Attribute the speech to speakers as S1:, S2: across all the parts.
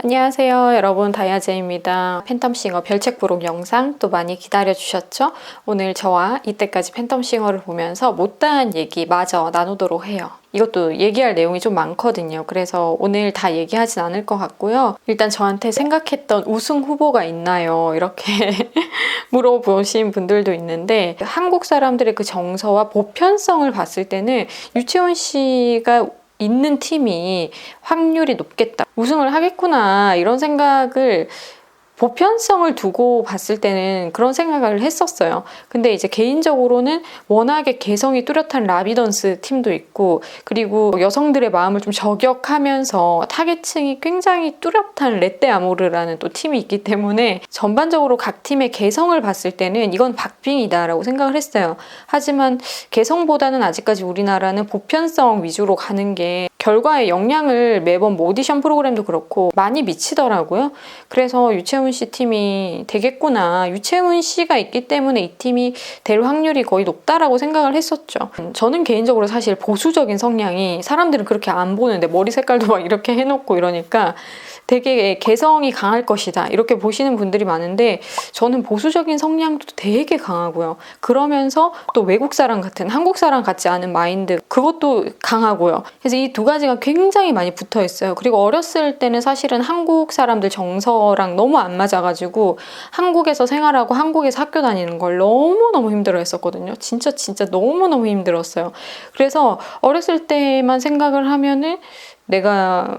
S1: 안녕하세요 여러분, 다이아제입니다. 팬텀싱어 별책 부록 영상 또 많이 기다려주셨죠? 오늘 저와 이때까지 팬텀싱어를 보면서 못다한 얘기 마저 나누도록 해요. 이것도 얘기할 내용이 좀 많거든요. 그래서 오늘 다 얘기하진 않을 것 같고요. 일단 저한테 생각했던 우승 후보가 있나요? 이렇게 물어보신 분들도 있는데, 한국 사람들의 그 정서와 보편성을 봤을 때는 유채원 씨가 있는 팀이 확률이 높겠다, 우승을 하겠구나, 이런 생각을 보편성을 두고 봤을 때는 그런 생각을 했었어요. 근데 이제 개인적으로는 워낙에 개성이 뚜렷한 라비던스 팀도 있고, 그리고 여성들의 마음을 좀 저격하면서 타겟층이 굉장히 뚜렷한 레떼 아모르라는 또 팀이 있기 때문에 전반적으로 각 팀의 개성을 봤을 때는 이건 박빙이다라고 생각을 했어요. 하지만 개성보다는 아직까지 우리나라는 보편성 위주로 가는 게 결과에 영향을 매번 오디션 프로그램도 그렇고 많이 미치더라고요. 그래서 유채훈 씨 팀이 되겠구나, 유채훈 씨가 있기 때문에 이 팀이 될 확률이 거의 높다라고 생각을 했었죠. 저는 개인적으로 사실 보수적인 성향이, 사람들은 그렇게 안 보는데 머리 색깔도 막 이렇게 해놓고 이러니까 되게 개성이 강할 것이다 이렇게 보시는 분들이 많은데, 저는 보수적인 성향도 되게 강하고요. 그러면서 또 외국 사람 같은, 한국 사람 같지 않은 마인드, 그것도 강하고요. 그래서 이 두 가지가 굉장히 많이 붙어 있어요. 그리고 어렸을 때는 사실은 한국 사람들 정서랑 너무 안 맞아가지고 한국에서 생활하고 한국에서 학교 다니는 걸 너무너무 힘들어 했었거든요. 진짜 너무너무 힘들었어요. 그래서 어렸을 때만 생각을 하면은 내가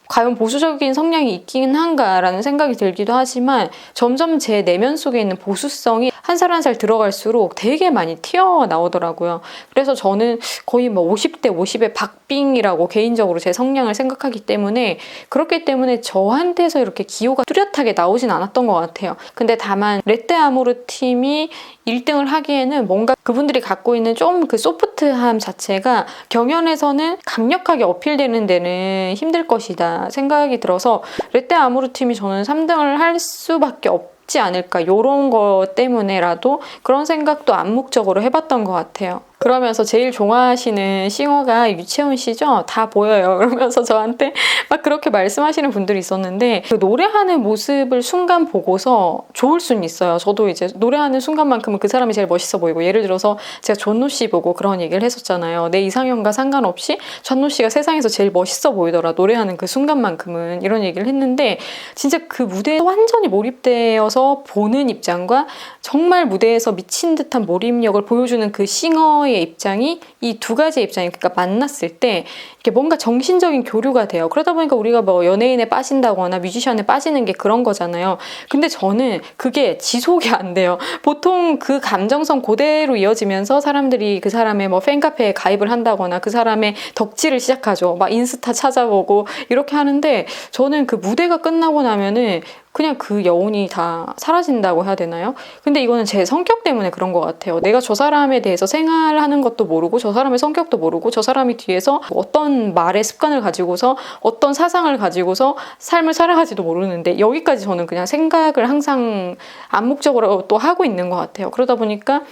S1: 과연 보수적인 성향이 있긴 한가라는 생각이 들기도 하지만, 점점 제 내면 속에 있는 보수성이 한 살 한 살 들어갈수록 되게 많이 튀어나오더라고요. 그래서 저는 거의 50대 50의 박빙이라고 개인적으로 제 성향을 생각하기 때문에, 그렇기 때문에 저한테서 이렇게 기호가 뚜렷하게 나오진 않았던 것 같아요. 근데 다만 레떼 아모르 팀이 1등을 하기에는 뭔가 그분들이 갖고 있는 좀 그 소프트함 자체가 경연에서는 강력하게 어필되는 데는 힘들 것이다 생각이 들어서, 레떼 아모르 팀이 저는 3등을 할 수밖에 없지 않을까, 이런 것 때문에라도 그런 생각도 암묵적으로 해봤던 것 같아요. 그러면서 제일 좋아하시는 싱어가 유채훈 씨죠? 다 보여요. 그러면서 저한테 막 그렇게 말씀하시는 분들이 있었는데, 그 노래하는 모습을 순간 보고서 좋을 수는 있어요. 저도 이제 노래하는 순간만큼은 그 사람이 제일 멋있어 보이고, 예를 들어서 제가 존노 씨 보고 그런 얘기를 했었잖아요. 내 이상형과 상관없이 존노 씨가 세상에서 제일 멋있어 보이더라, 노래하는 그 순간만큼은, 이런 얘기를 했는데, 진짜 그 무대에 완전히 몰입되어서 보는 입장과 정말 무대에서 미친 듯한 몰입력을 보여주는 그 싱어의 입장이, 이 두 가지의 입장이 그러니까 만났을 때 이게 뭔가 정신적인 교류가 돼요. 그러다 보니까 우리가 뭐 연예인에 빠진다거나 뮤지션에 빠지는 게 그런 거잖아요. 근데 저는 그게 지속이 안 돼요. 보통 그 감정선 그대로 이어지면서 사람들이 그 사람의 뭐 팬카페에 가입을 한다거나 그 사람의 덕질을 시작하죠. 막 인스타 찾아보고 이렇게 하는데, 저는 그 무대가 끝나고 나면은 그냥 그 여운이 다 사라진다고 해야 되나요? 근데 이거는 제 성격 때문에 그런 것 같아요. 내가 저 사람에 대해서 생활하는 것도 모르고, 저 사람의 성격도 모르고, 저 사람이 뒤에서 어떤 말의 습관을 가지고서 어떤 사상을 가지고서 삶을 살아가지도 모르는데, 여기까지 저는 그냥 생각을 항상 암묵적으로 또 하고 있는 것 같아요. 그러다 보니까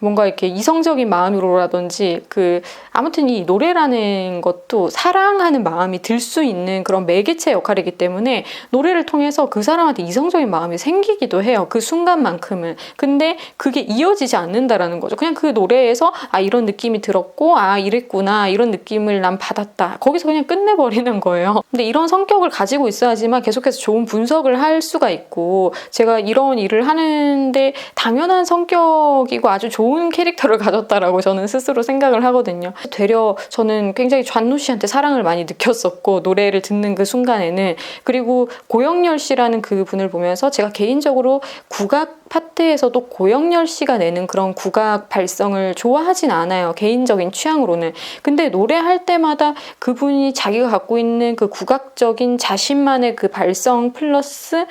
S1: 뭔가 이렇게 이성적인 마음으로라든지, 아무튼 이 노래라는 것도 사랑하는 마음이 들 수 있는 그런 매개체 역할이기 때문에 노래를 통해서 그 사람한테 이성적인 마음이 생기기도 해요, 그 순간만큼은. 근데 그게 이어지지 않는다라는 거죠. 그냥 그 노래에서 이런 느낌이 들었고, 이랬구나, 이런 느낌을 난 받았다, 거기서 그냥 끝내버리는 거예요. 근데 이런 성격을 가지고 있어야지만 계속해서 좋은 분석을 할 수가 있고, 제가 이런 일을 하는데 당연한 성격이고 아주 좋은 캐릭터를 가졌다라고 저는 스스로 생각을 하거든요. 되려 저는 굉장히 존노 씨한테 사랑을 많이 느꼈었고, 노래를 듣는 그 순간에는. 그리고 고영렬 씨라는 그 분을 보면서 제가 개인적으로 국악 파트에서도 고영렬 씨가 내는 그런 국악 발성을 좋아하진 않아요, 개인적인 취향으로는. 근데 노래할 때마다 그분이 자기가 갖고 있는 그 국악적인 자신만의 그 발성 플러스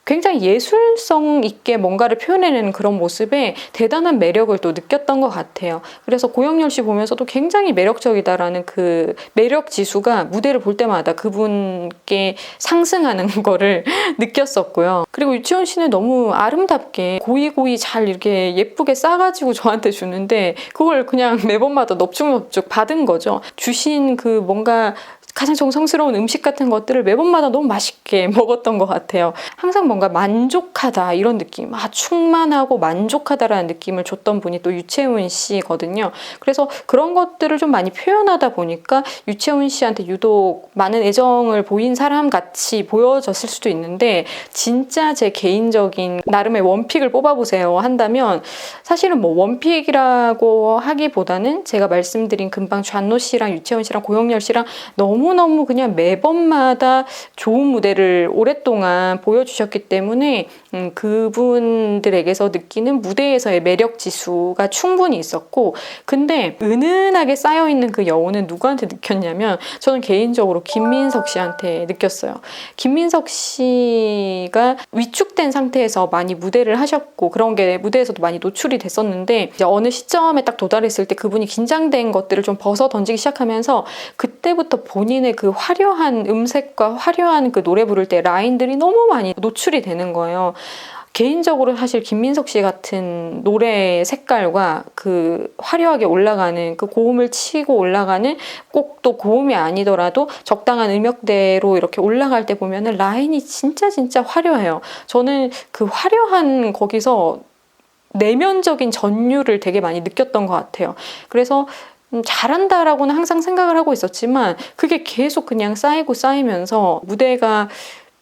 S1: 굉장히 예술성 있게 뭔가를 표현해내는 그런 모습에 대단한 매력을 또 느꼈던 것 같아요. 그래서 고영렬 씨 보면서도 굉장히 매력적이다라는 그 매력 지수가 무대를 볼 때마다 그분께 상승하는 거를 느꼈었고요. 그리고 유치원 씨는 너무 아름답게 고이고이 잘 이렇게 예쁘게 싸가지고 저한테 주는데, 그걸 그냥 매번마다 넙죽넙죽 받은 거죠. 주신 그 뭔가 가장 정성스러운 음식 같은 것들을 매번마다 너무 맛있게 먹었던 것 같아요. 항상 뭔가 만족하다 이런 느낌, 충만하고 만족하다라는 느낌을 줬던 분이 또 유채훈 씨거든요. 그래서 그런 것들을 좀 많이 표현하다 보니까 유채훈 씨한테 유독 많은 애정을 보인 사람 같이 보여졌을 수도 있는데, 진짜 제 개인적인 나름의 원픽을 뽑아보세요 한다면 사실은 뭐 원픽이라고 하기보다는 제가 말씀드린 금방 좌노 씨랑 유채훈 씨랑 고영렬 씨랑 너무너무 그냥 매번마다 좋은 무대를 오랫동안 보여주셨기 때문에 그분들에게서 느끼는 무대에서의 매력 지수가 충분히 있었고, 근데 은은하게 쌓여있는 그 여운은 누구한테 느꼈냐면 저는 개인적으로 김민석 씨한테 느꼈어요. 김민석 씨가 위축된 상태에서 많이 무대를 하셨고 그런 게 무대에서도 많이 노출이 됐었는데, 이제 어느 시점에 딱 도달했을 때 그분이 긴장된 것들을 좀 벗어 던지기 시작하면서 그때부터 본인의 그 화려한 음색과 화려한 그 노래 부를 때 라인들이 너무 많이 노출이 되는 거예요. 개인적으로 사실 김민석 씨 같은 노래 색깔과 그 화려하게 올라가는 그 고음을 치고 올라가는, 꼭 또 고음이 아니더라도 적당한 음역대로 이렇게 올라갈 때 보면은 라인이 진짜 화려해요. 저는 그 화려한 거기서 내면적인 전율을 되게 많이 느꼈던 것 같아요. 그래서 잘한다라고는 항상 생각을 하고 있었지만 그게 계속 그냥 쌓이면서 무대가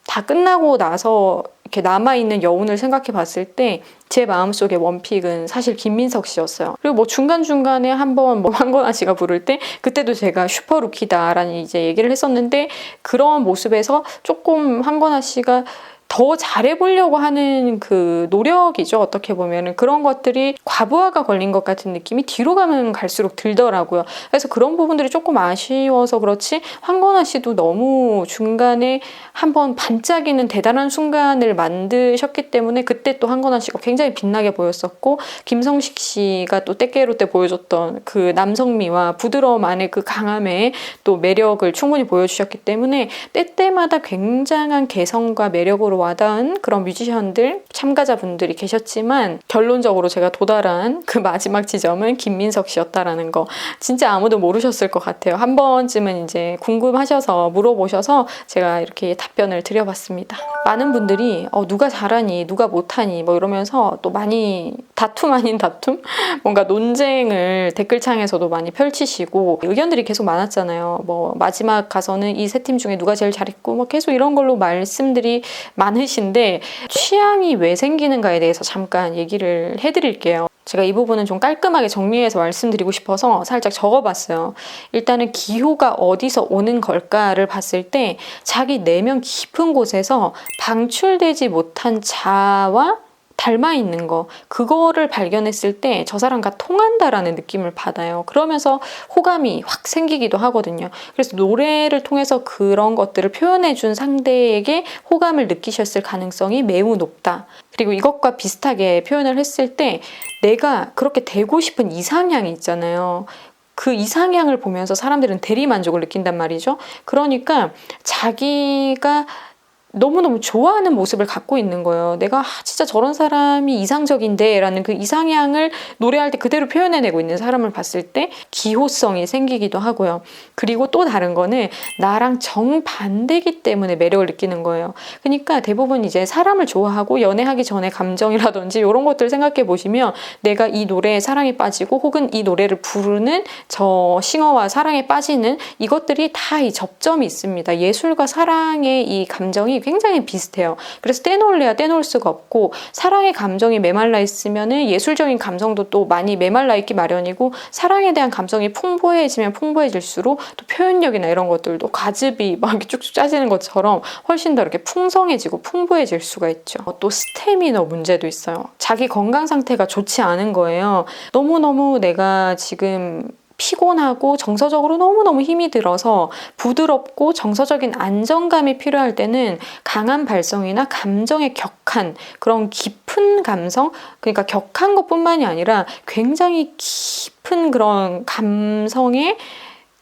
S1: 다 끝나고 나서 이렇게 남아있는 여운을 생각해 봤을 때 제 마음속의 원픽은 사실 김민석 씨였어요. 그리고 뭐 중간중간에 한번 뭐 황건아 씨가 부를 때 그때도 제가 슈퍼루키다라는 이제 얘기를 했었는데, 그런 모습에서 조금 황건아 씨가 더 잘해보려고 하는 그 노력이죠. 어떻게 보면 그런 것들이 과부하가 걸린 것 같은 느낌이 뒤로 가면 갈수록 들더라고요. 그래서 그런 부분들이 조금 아쉬워서 그렇지, 황건아 씨도 너무 중간에 한번 반짝이는 대단한 순간을 만드셨기 때문에 그때 또 황건아 씨가 굉장히 빛나게 보였었고, 김성식 씨가 또 때깨로 때 보여줬던 그 남성미와 부드러움 안에 그 강함의 또 매력을 충분히 보여주셨기 때문에 때때마다 굉장한 개성과 매력으로 와닿은 그런 뮤지션들, 참가자분들이 계셨지만 결론적으로 제가 도달한 그 마지막 지점은 김민석 씨였다라는 거 진짜 아무도 모르셨을 것 같아요. 한 번쯤은 이제 궁금하셔서 물어보셔서 제가 이렇게 답변을 드려봤습니다. 많은 분들이 누가 잘하니 누가 못하니 뭐 이러면서 또 많이 다툼 아닌 다툼? 뭔가 논쟁을 댓글창에서도 많이 펼치시고 의견들이 계속 많았잖아요. 뭐 마지막 가서는 이 세 팀 중에 누가 제일 잘했고 뭐 계속 이런 걸로 말씀들이 많으신데, 취향이 왜 생기는가에 대해서 잠깐 얘기를 해드릴게요. 제가 이 부분은 좀 깔끔하게 정리해서 말씀드리고 싶어서 살짝 적어봤어요. 일단은 기호가 어디서 오는 걸까를 봤을 때 자기 내면 깊은 곳에서 방출되지 못한 자아와 닮아 있는 거, 그거를 발견했을 때 저 사람과 통한다라는 느낌을 받아요. 그러면서 호감이 확 생기기도 하거든요. 그래서 노래를 통해서 그런 것들을 표현해준 상대에게 호감을 느끼셨을 가능성이 매우 높다. 그리고 이것과 비슷하게 표현을 했을 때 내가 그렇게 되고 싶은 이상향이 있잖아요. 그 이상향을 보면서 사람들은 대리만족을 느낀단 말이죠. 그러니까 자기가 너무너무 좋아하는 모습을 갖고 있는 거예요. 내가 진짜 저런 사람이 이상적인데 라는 그 이상향을 노래할 때 그대로 표현해내고 있는 사람을 봤을 때 기호성이 생기기도 하고요. 그리고 또 다른 거는 나랑 정반대기 때문에 매력을 느끼는 거예요. 그러니까 대부분 이제 사람을 좋아하고 연애하기 전에 감정이라든지 이런 것들을 생각해 보시면 내가 이 노래에 사랑에 빠지고 혹은 이 노래를 부르는 저 싱어와 사랑에 빠지는 이것들이 다 이 접점이 있습니다. 예술과 사랑의 이 감정이 굉장히 비슷해요. 그래서 떼놓을래야 떼놓을 수가 없고, 사랑의 감정이 메말라 있으면 예술적인 감성도 또 많이 메말라 있기 마련이고, 사랑에 대한 감성이 풍부해지면 풍부해질수록 또 표현력이나 이런 것들도 과즙이 막 쭉쭉 짜지는 것처럼 훨씬 더 이렇게 풍성해지고 풍부해질 수가 있죠. 또 스태미너 문제도 있어요. 자기 건강 상태가 좋지 않은 거예요. 너무너무 내가 지금 피곤하고 정서적으로 너무너무 힘이 들어서 부드럽고 정서적인 안정감이 필요할 때는 강한 발성이나 감정의 격한 그런 깊은 감성, 그러니까 격한 것뿐만이 아니라 굉장히 깊은 그런 감성의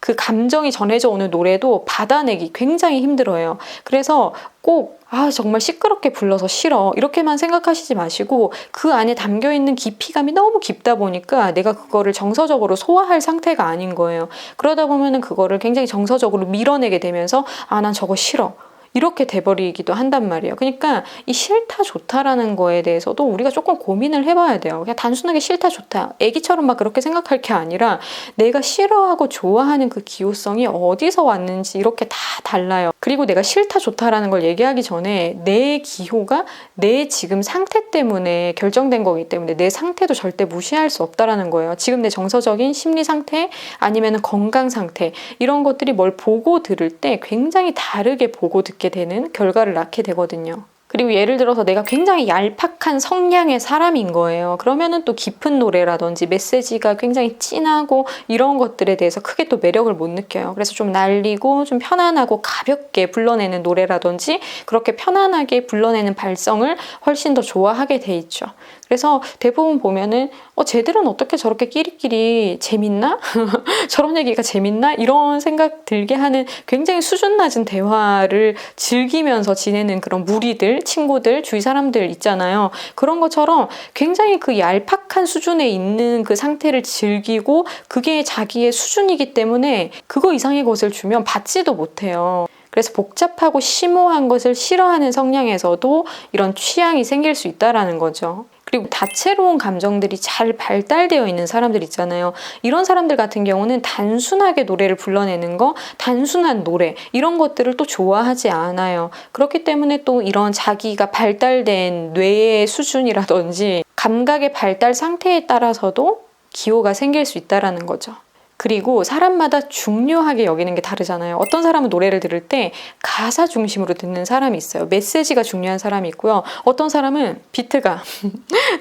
S1: 그 감정이 전해져 오는 노래도 받아내기 굉장히 힘들어요. 그래서 꼭 정말 시끄럽게 불러서 싫어 이렇게만 생각하시지 마시고 그 안에 담겨있는 깊이감이 너무 깊다 보니까 내가 그거를 정서적으로 소화할 상태가 아닌 거예요. 그러다 보면은 그거를 굉장히 정서적으로 밀어내게 되면서 난 저거 싫어 이렇게 돼버리기도 한단 말이에요. 그러니까 이 싫다 좋다라는 거에 대해서도 우리가 조금 고민을 해봐야 돼요. 그냥 단순하게 싫다 좋다 애기처럼 막 그렇게 생각할 게 아니라 내가 싫어하고 좋아하는 그 기호성이 어디서 왔는지 이렇게 다 달라요. 그리고 내가 싫다 좋다라는 걸 얘기하기 전에 내 기호가 내 지금 상태 때문에 결정된 거기 때문에 내 상태도 절대 무시할 수 없다라는 거예요. 지금 내 정서적인 심리 상태 아니면 건강 상태 이런 것들이 뭘 보고 들을 때 굉장히 다르게 보고 듣게 되는 결과를 낳게 되거든요. 그리고 예를 들어서 내가 굉장히 얄팍한 성향의 사람인 거예요. 그러면은 또 깊은 노래라든지 메시지가 굉장히 진하고 이런 것들에 대해서 크게 또 매력을 못 느껴요. 그래서 좀 날리고 좀 편안하고 가볍게 불러내는 노래라든지 그렇게 편안하게 불러내는 발성을 훨씬 더 좋아하게 돼 있죠. 그래서 대부분 보면은 쟤들은 어떻게 저렇게 끼리끼리 재밌나? 저런 얘기가 재밌나? 이런 생각 들게 하는 굉장히 수준 낮은 대화를 즐기면서 지내는 그런 무리들, 친구들, 주위 사람들 있잖아요. 그런 것처럼 굉장히 그 얄팍한 수준에 있는 그 상태를 즐기고 그게 자기의 수준이기 때문에 그거 이상의 것을 주면 받지도 못해요. 그래서 복잡하고 심오한 것을 싫어하는 성향에서도 이런 취향이 생길 수 있다는 거죠. 그리고 다채로운 감정들이 잘 발달되어 있는 사람들 있잖아요. 이런 사람들 같은 경우는 단순하게 노래를 불러내는 거, 단순한 노래 이런 것들을 또 좋아하지 않아요. 그렇기 때문에 또 이런 자기가 발달된 뇌의 수준이라든지 감각의 발달 상태에 따라서도 기호가 생길 수 있다는 거죠. 그리고 사람마다 중요하게 여기는 게 다르잖아요. 어떤 사람은 노래를 들을 때 가사 중심으로 듣는 사람이 있어요. 메시지가 중요한 사람이 있고요. 어떤 사람은 비트가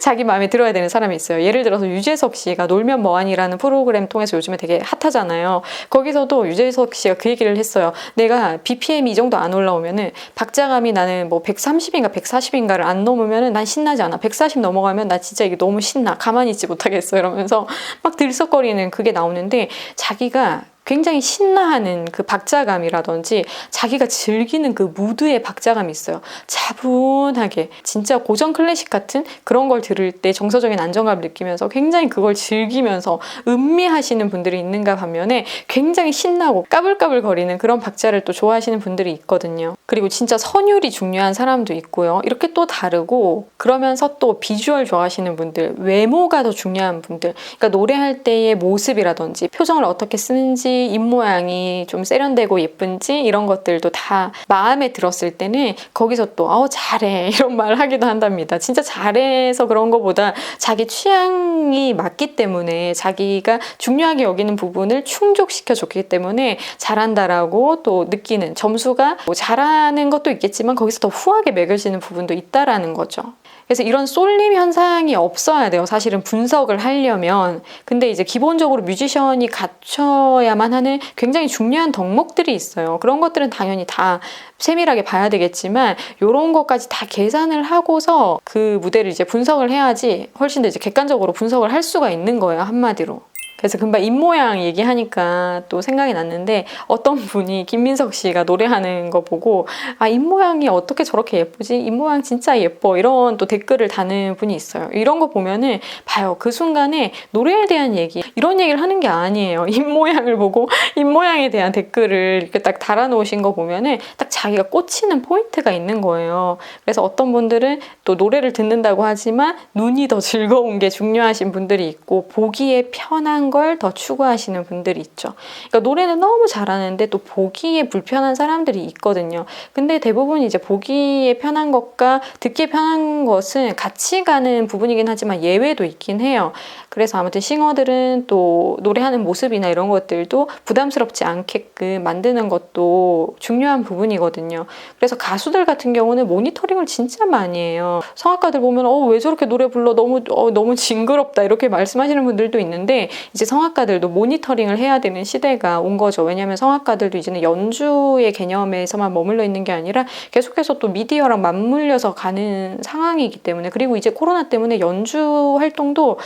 S1: 자기 마음에 들어야 되는 사람이 있어요. 예를 들어서 유재석 씨가 놀면 뭐하니라는 프로그램 통해서 요즘에 되게 핫하잖아요. 거기서도 유재석 씨가 그 얘기를 했어요. 내가 BPM이 이 정도 안 올라오면은 박자감이 나는 뭐 130인가 140인가를 안 넘으면은 난 신나지 않아. 140 넘어가면 나 진짜 이게 너무 신나. 가만히 있지 못하겠어. 이러면서 막 들썩거리는 그게 나오는데 자기가 굉장히 신나하는 그 박자감이라든지 자기가 즐기는 그 무드의 박자감이 있어요. 차분하게 진짜 고전 클래식 같은 그런 걸 들을 때 정서적인 안정감을 느끼면서 굉장히 그걸 즐기면서 음미하시는 분들이 있는가 반면에 굉장히 신나고 까불까불 거리는 그런 박자를 또 좋아하시는 분들이 있거든요. 그리고 진짜 선율이 중요한 사람도 있고요. 이렇게 또 다르고 그러면서 또 비주얼 좋아하시는 분들, 외모가 더 중요한 분들, 그러니까 노래할 때의 모습이라든지 표정을 어떻게 쓰는지 입모양이 좀 세련되고 예쁜지 이런 것들도 다 마음에 들었을 때는 거기서 또 잘해 이런 말 하기도 한답니다. 진짜 잘해서 그런 것보다 자기 취향이 맞기 때문에 자기가 중요하게 여기는 부분을 충족시켜 줬기 때문에 잘한다라고 또 느끼는 점수가 뭐 잘하는 것도 있겠지만 거기서 더 후하게 매겨지는 부분도 있다라는 거죠. 그래서 이런 쏠림 현상이 없어야 돼요. 사실은 분석을 하려면. 근데 이제 기본적으로 뮤지션이 갖춰야만 하는 굉장히 중요한 덕목들이 있어요. 그런 것들은 당연히 다 세밀하게 봐야 되겠지만 이런 것까지 다 계산을 하고서 그 무대를 이제 분석을 해야지 훨씬 더 이제 객관적으로 분석을 할 수가 있는 거예요. 한마디로. 그래서 금방 입모양 얘기하니까 또 생각이 났는데 어떤 분이 김민석 씨가 노래하는 거 보고 입모양이 어떻게 저렇게 예쁘지? 입모양 진짜 예뻐 이런 또 댓글을 다는 분이 있어요. 이런 거 보면은 봐요. 그 순간에 노래에 대한 얘기 이런 얘기를 하는 게 아니에요. 입모양을 보고 입모양에 대한 댓글을 이렇게 딱 달아놓으신 거 보면은 딱 자기가 꽂히는 포인트가 있는 거예요. 그래서 어떤 분들은 또 노래를 듣는다고 하지만 눈이 더 즐거운 게 중요하신 분들이 있고 보기에 편한 걸 더 추구하시는 분들이 있죠. 그러니까 노래는 너무 잘하는데 또 보기에 불편한 사람들이 있거든요. 근데 대부분 이제 보기에 편한 것과 듣기에 편한 것은 같이 가는 부분이긴 하지만 예외도 있긴 해요. 그래서 아무튼 싱어들은 또 노래하는 모습이나 이런 것들도 부담스럽지 않게끔 만드는 것도 중요한 부분이거든요. 그래서 가수들 같은 경우는 모니터링을 진짜 많이 해요. 성악가들 보면 왜 저렇게 노래 불러 너무 징그럽다 이렇게 말씀하시는 분들도 있는데 이제 성악가들도 모니터링을 해야 되는 시대가 온 거죠. 왜냐하면 성악가들도 이제는 연주의 개념에서만 머물러 있는 게 아니라 계속해서 또 미디어랑 맞물려서 가는 상황이기 때문에 그리고 이제 코로나 때문에 연주 활동도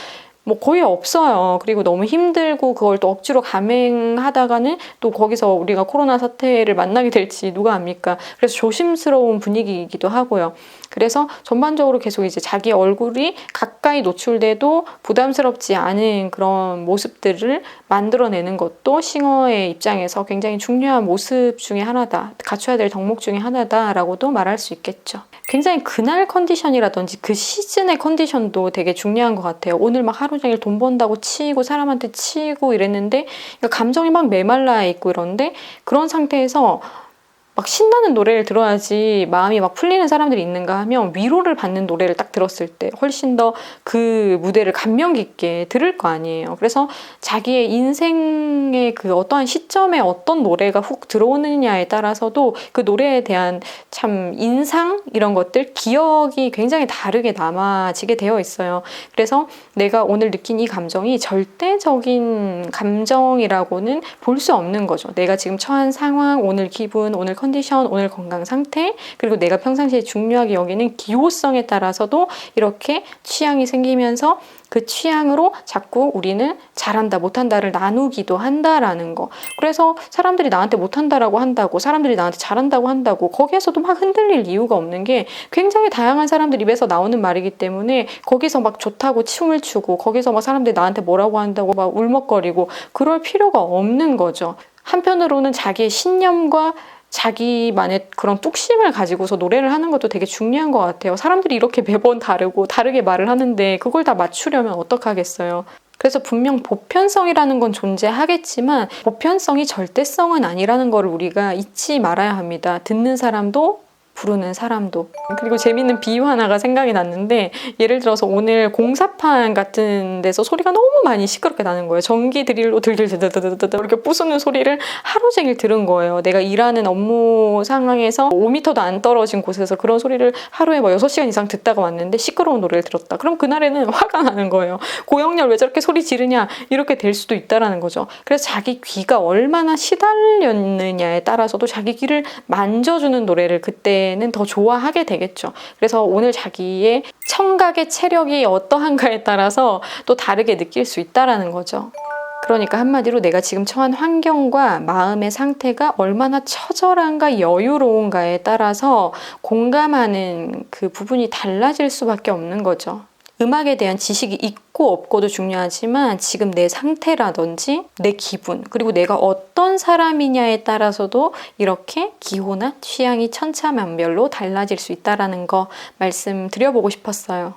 S1: 뭐 거의 없어요. 그리고 너무 힘들고 그걸 또 억지로 감행하다가는 또 거기서 우리가 코로나 사태를 만나게 될지 누가 압니까? 그래서 조심스러운 분위기이기도 하고요. 그래서 전반적으로 계속 이제 자기 얼굴이 가까이 노출돼도 부담스럽지 않은 그런 모습들을 만들어내는 것도 싱어의 입장에서 굉장히 중요한 모습 중에 하나다. 갖춰야 될 덕목 중에 하나다라고도 말할 수 있겠죠. 굉장히 그날 컨디션이라든지 그 시즌의 컨디션도 되게 중요한 것 같아요. 오늘 막 하루 종일 돈 번다고 치이고 사람한테 치이고 이랬는데 감정이 막 메말라 있고 이런데 그런 상태에서 막 신나는 노래를 들어야지 마음이 막 풀리는 사람들이 있는가 하면 위로를 받는 노래를 딱 들었을 때 훨씬 더 그 무대를 감명 깊게 들을 거 아니에요. 그래서 자기의 인생의 그 어떠한 시점에 어떤 노래가 훅 들어오느냐에 따라서도 그 노래에 대한 참 인상 이런 것들 기억이 굉장히 다르게 남아지게 되어 있어요. 그래서 내가 오늘 느낀 이 감정이 절대적인 감정이라고는 볼 수 없는 거죠. 내가 지금 처한 상황, 오늘 기분, 오늘 컨디션, 오늘 건강 상태, 그리고 내가 평상시에 중요하게 여기는 기호성에 따라서도 이렇게 취향이 생기면서 그 취향으로 자꾸 우리는 잘한다, 못한다를 나누기도 한다라는 거. 그래서 사람들이 나한테 못한다라고 한다고, 사람들이 나한테 잘한다고 한다고, 거기에서도 막 흔들릴 이유가 없는 게 굉장히 다양한 사람들 입에서 나오는 말이기 때문에 거기서 막 좋다고 춤을 추고, 거기서 막 사람들이 나한테 뭐라고 한다고 막 울먹거리고 그럴 필요가 없는 거죠. 한편으로는 자기의 신념과 자기만의 그런 뚝심을 가지고서 노래를 하는 것도 되게 중요한 것 같아요. 사람들이 이렇게 매번 다르게 말을 하는데 그걸 다 맞추려면 어떡하겠어요. 그래서 분명 보편성이라는 건 존재하겠지만 보편성이 절대성은 아니라는 걸 우리가 잊지 말아야 합니다. 듣는 사람도 부르는 사람도. 그리고 재밌는 비유 하나가 생각이 났는데 예를 들어서 오늘 공사판 같은 데서 소리가 너무 많이 시끄럽게 나는 거예요. 전기 드릴로 들들들들들들 이렇게 부수는 소리를 하루 종일 들은 거예요. 내가 일하는 업무 상황에서 5m도 안 떨어진 곳에서 그런 소리를 하루에 뭐 6시간 이상 듣다가 왔는데 시끄러운 노래를 들었다. 그럼 그날에는 화가 나는 거예요. 고영렬 왜 저렇게 소리 지르냐 이렇게 될 수도 있다라는 거죠. 그래서 자기 귀가 얼마나 시달렸느냐에 따라서도 자기 귀를 만져주는 노래를 그때 는 더 좋아하게 되겠죠. 그래서 오늘 자기의 청각의 체력이 어떠한가에 따라서 또 다르게 느낄 수 있다라는 거죠. 그러니까 한마디로 내가 지금 처한 환경과 마음의 상태가 얼마나 처절한가 여유로운가에 따라서 공감하는 그 부분이 달라질 수밖에 없는 거죠. 음악에 대한 지식이 있고 없고도 중요하지만 지금 내 상태라든지 내 기분 그리고 내가 어떤 사람이냐에 따라서도 이렇게 기호나 취향이 천차만별로 달라질 수 있다는 거 말씀드려보고 싶었어요.